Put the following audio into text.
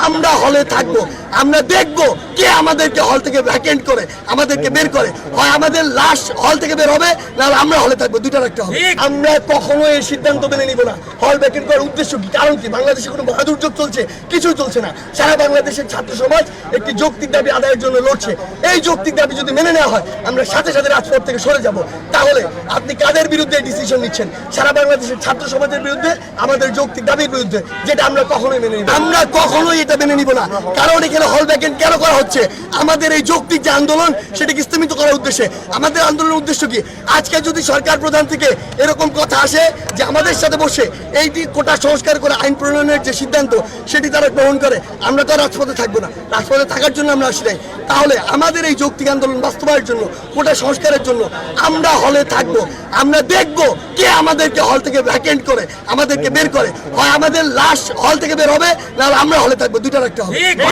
আমরা হলে থাকবো, আমরা দেখবো কে আমাদেরকে হল থেকে ভ্যাকেন্ট করে আমাদেরকে বের করে। হয় আমাদের লাশ হল থেকে বের হবে, নাহলে আমরা হলে থাকবো, দুইটা রাখতে হবে। আমরা কখনো এই সিদ্ধান্ত মেনে নিব না। হল ভ্যাকেন্ট করার উদ্দেশ্য কি, কারণ কি? বাংলাদেশে কোনো মহাদুর্যোগ চলছে? কিছুই চলছে না। সারা বাংলাদেশের ছাত্র সমাজ একটি যৌক্তিক দাবি আদায়ের জন্য লড়ছে। এই যৌক্তিক দাবি যদি মেনে নেওয়া হয়, আমরা সাথে সাথে রাজপথ থেকে সরে যাব। তাহলে আপনি কাদের বিরুদ্ধে ডিসিশন নিচ্ছেন? সারা বাংলাদেশের ছাত্র সমাজের বিরুদ্ধে, আমাদের যৌক্তিক দাবির বিরুদ্ধে, যেটা আমরা কখনোই মেনে নিব। আমরা কখনোই এটা মেনে নিব না। কারণ এখানে হল ভ্যাকেন্ট কেন করা হচ্ছে? আমাদের এই যৌক্তিক যে আন্দোলন, সেটাকে স্থিমিত করার উদ্দেশ্যে। আমাদের আন্দোলনের উদ্দেশ্য কি? আজকে যদি সরকার প্রধান থেকে এরকম কথা আসে যে আমাদের সাথে বসে এইটি কোটা সংস্কার করে আইন প্রণয়নের যে সিদ্ধান্ত, সেটি তারা গ্রহণ করে, আমরা তো রাজপথে থাকবো না। রাজপথে থাকার জন্য আমরা আসি নাই। তাহলে আমাদের এই যৌক্তিক আন্দোলন বাস্তবায়নের জন্য, কোটা সংস্কারের জন্য আমরা হলে থাকবো, আমরা দেখবো কে আমাদেরকে হল থেকে ভ্যাকেন্ট করে আমাদেরকে বের করে। হয় আমাদের লাশ হল থেকে বের হবে, নাহলে আমরা হলে থাকবো, দুইটা রাখতে হবে।